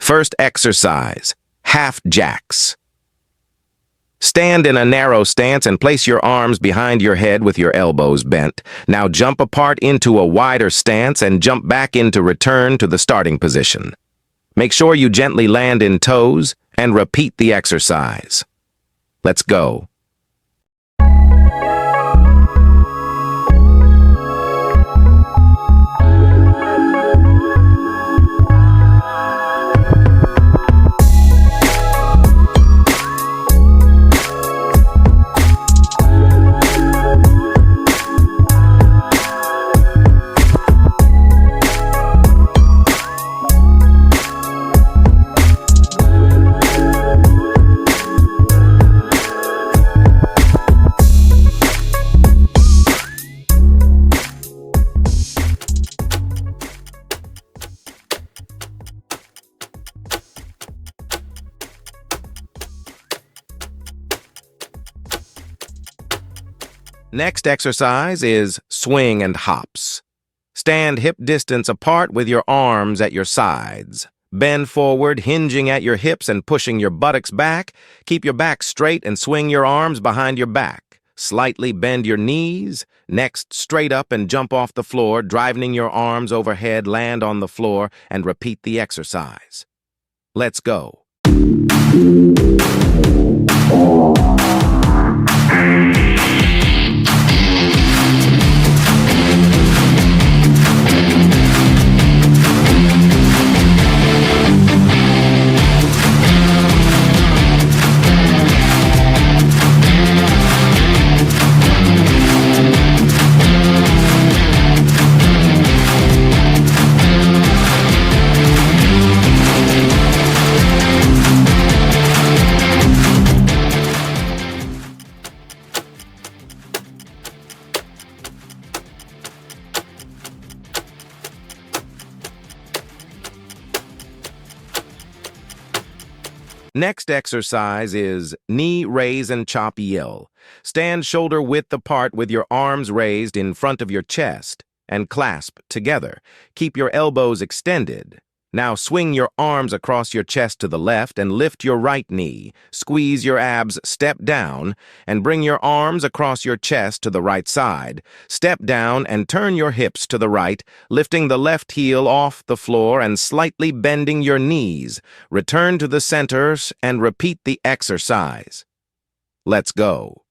First exercise, half jacks. Stand in a narrow stance and place your arms behind your head with your elbows bent. Now jump apart into a wider stance and jump back into return to the starting position. Make sure you gently land in toes and repeat the exercise. Let's go. Next exercise is swing and hops. Stand hip distance apart with your arms at your sides. Bend forward, hinging at your hips and pushing your buttocks back. Keep your back straight and swing your arms behind your back. Slightly bend your knees. Next, straight up and jump off the floor, driving your arms overhead, land on the floor, and repeat the exercise. Let's go. Next exercise is knee raise and chop yell. Stand shoulder width apart with your arms raised in front of your chest and clasp together. Keep your elbows extended. Now swing your arms across your chest to the left and lift your right knee. Squeeze your abs, step down, and bring your arms across your chest to the right side. Step down and turn your hips to the right, lifting the left heel off the floor and slightly bending your knees. Return to the center and repeat the exercise. Let's go.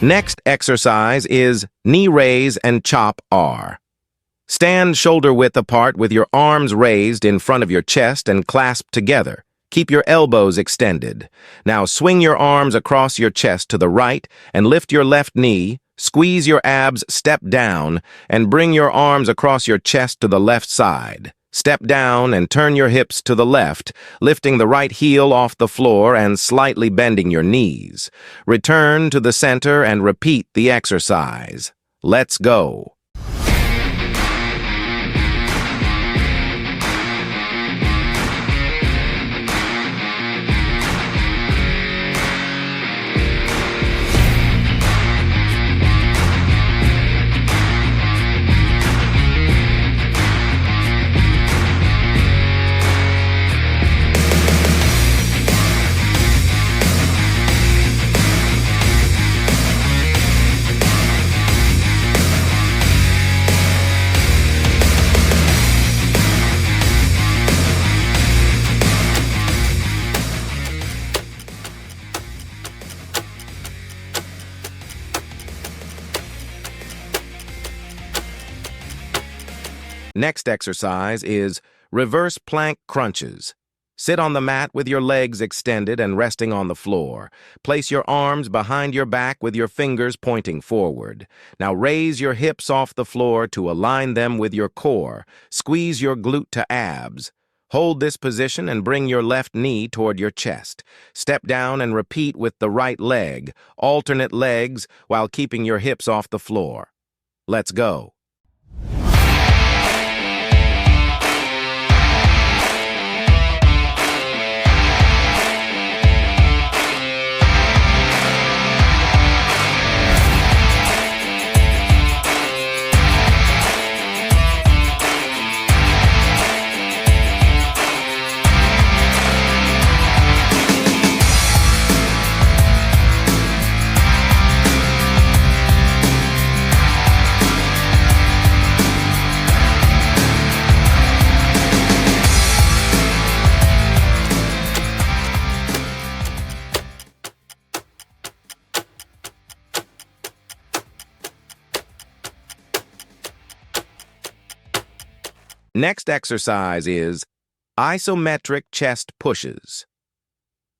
Next exercise is knee raise and chop R. Stand shoulder width apart with your arms raised in front of your chest and clasp together. Keep your elbows extended. Now swing your arms across your chest to the right and lift your left knee. Squeeze your abs, step down, and bring your arms across your chest to the left side. Step down and turn your hips to the left, lifting the right heel off the floor and slightly bending your knees. Return to the center and repeat the exercise. Let's go. Next exercise is Reverse plank crunches. Sit on the mat with your legs extended and resting on the floor. Place your arms behind your back with your fingers pointing forward. Now raise your hips off the floor to align them with your core. Squeeze your glute to abs. Hold this position and bring your left knee toward your chest. Step down and repeat with the right leg. Alternate legs while keeping your hips off the floor. Let's go. Next exercise is isometric chest pushes.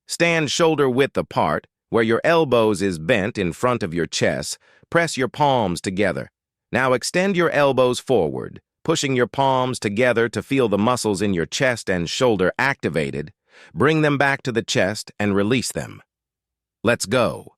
Stand shoulder width apart, where your elbows is bent in front of your chest. Press your palms together. Now extend your elbows forward, pushing your palms together to feel the muscles in your chest and shoulder activated. Bring them back to the chest and release them. Let's go.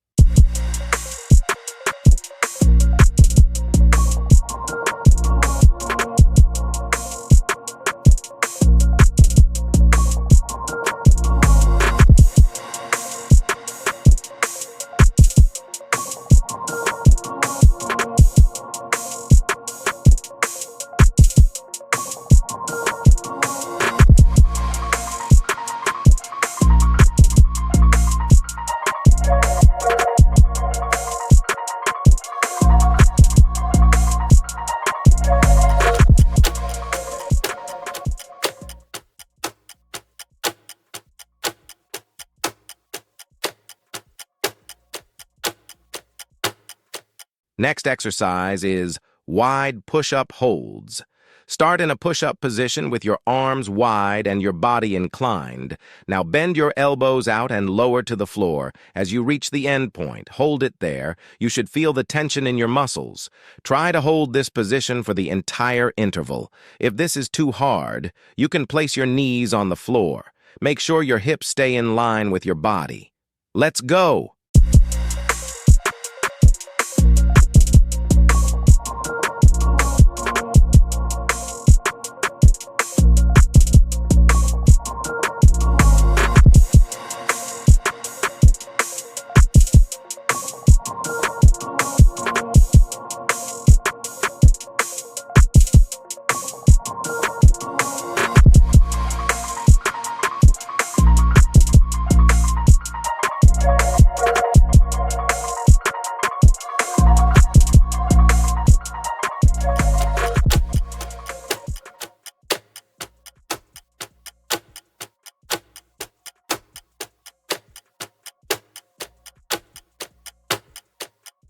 Next exercise is wide push-up holds. Start in a push-up position with your arms wide and your body inclined. Now bend your elbows out and lower to the floor. As you reach the end point, hold it there. You should feel the tension in your muscles. Try to hold this position for the entire interval. If this is too hard, you can place your knees on the floor. Make sure your hips stay in line with your body. Let's go!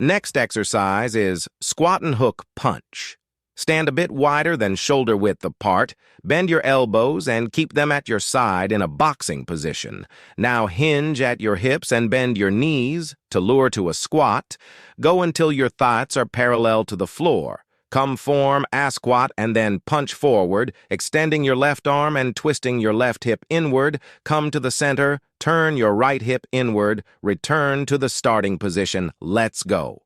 Next exercise is squat and hook punch. Stand a bit wider than shoulder width apart, bend your elbows and keep them at your side in a boxing position. Now hinge at your hips and bend your knees to lure to a squat. Go until your thighs are parallel to the floor. Come form a squat and then punch forward, extending your left arm and twisting your left hip inward. Come to the center, turn your right hip inward, return to the starting position. Let's go.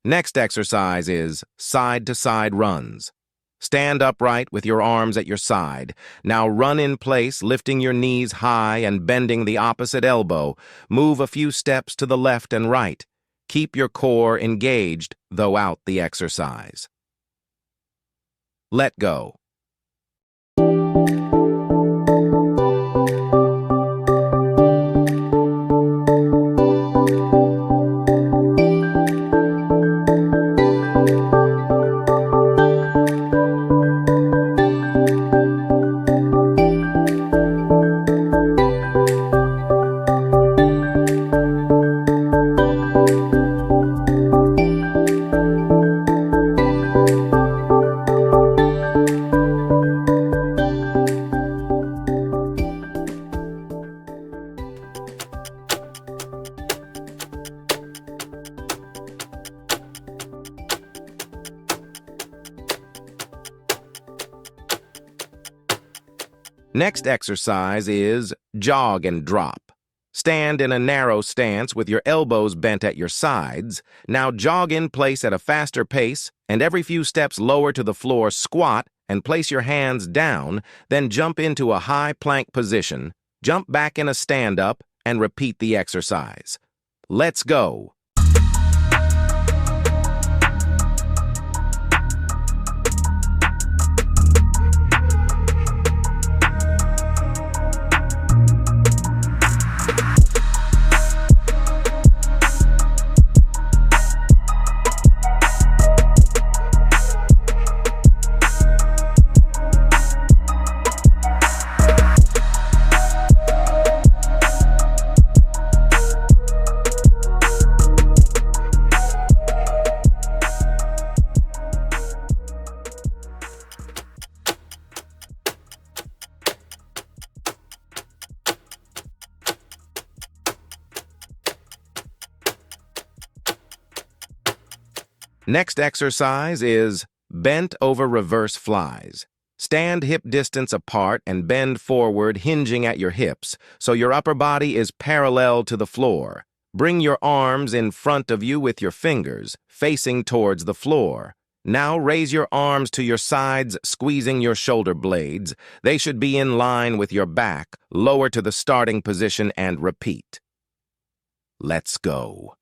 Next exercise is side-to-side runs. Stand upright with your arms at your side. Now run in place, lifting your knees high and bending the opposite elbow. Move a few steps to the left and right. Keep your core engaged throughout the exercise. Let go. Next exercise is jog and drop. Stand in a narrow stance with your elbows bent at your sides. Now jog in place at a faster pace, and every few steps lower to the floor, squat and place your hands down, then jump into a high plank position, jump back in a stand-up, and repeat the exercise. Let's go. Next exercise is bent over reverse flies. Stand hip distance apart and bend forward, hinging at your hips, so your upper body is parallel to the floor. Bring your arms in front of you with your fingers, facing towards the floor. Now raise your arms to your sides, squeezing your shoulder blades. They should be in line with your back, lower to the starting position, and repeat. Let's go.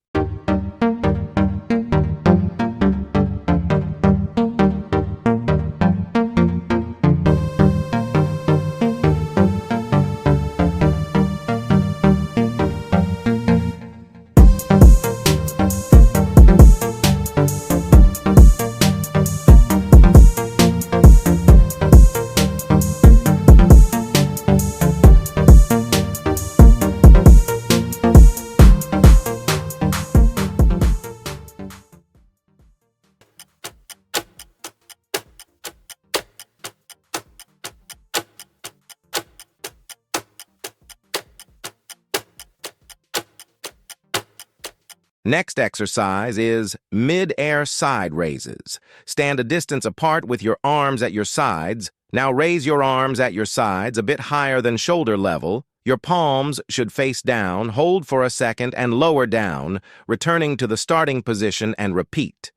Next exercise is mid-air side raises. Stand a distance apart with your arms at your sides. Now raise your arms at your sides a bit higher than shoulder level. Your palms should face down, hold for a second, and lower down, returning to the starting position and repeat.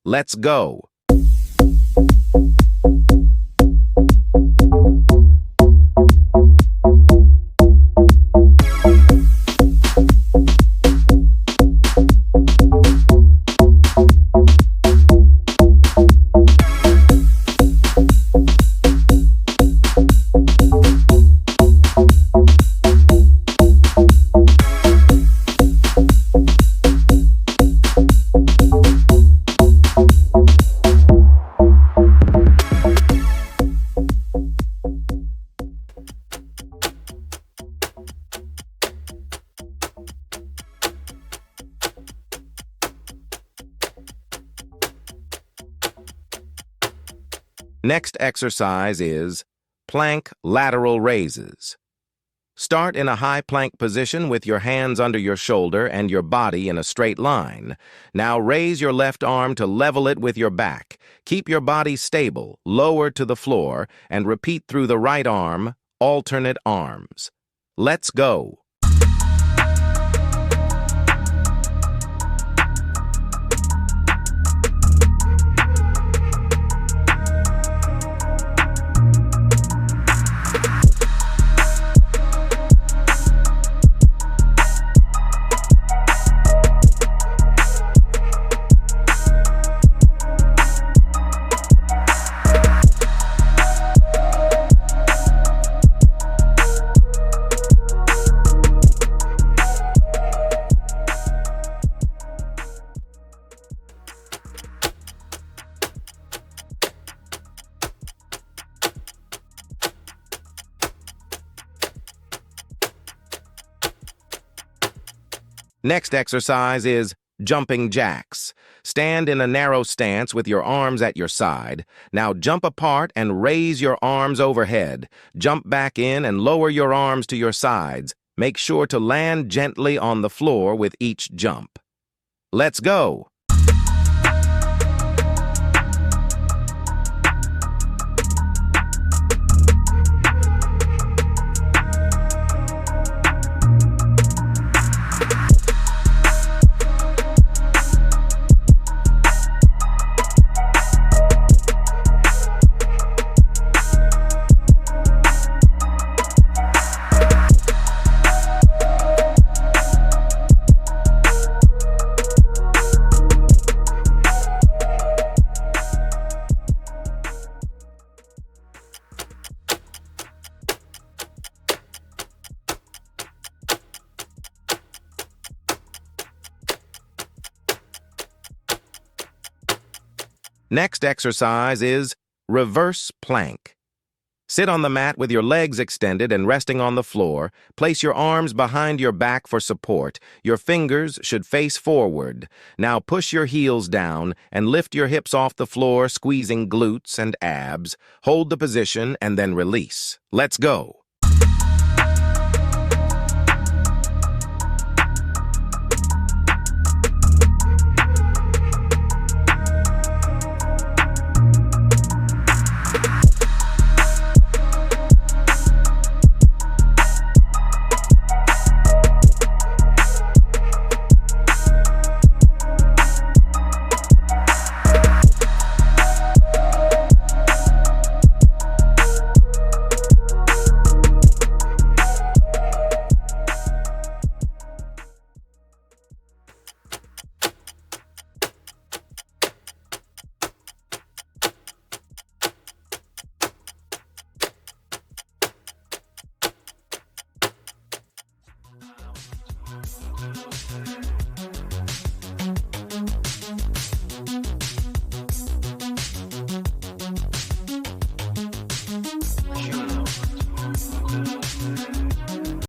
Let's go. Next exercise is plank lateral raises. Start in a high plank position with your hands under your shoulder and your body in a straight line. Now raise your left arm to level it with your back. Keep your body stable, lower to the floor, and repeat through the right arm, alternate arms. Let's go. Next exercise is jumping jacks. Stand in a narrow stance with your arms at your side. Now jump apart and raise your arms overhead. Jump back in and lower your arms to your sides. Make sure to land gently on the floor with each jump. Let's go! Next exercise is reverse plank. Sit on the mat with your legs extended and resting on the floor. Place your arms behind your back for support. Your fingers should face forward. Now push your heels down and lift your hips off the floor, squeezing glutes and abs. Hold the position and then release. Let's go.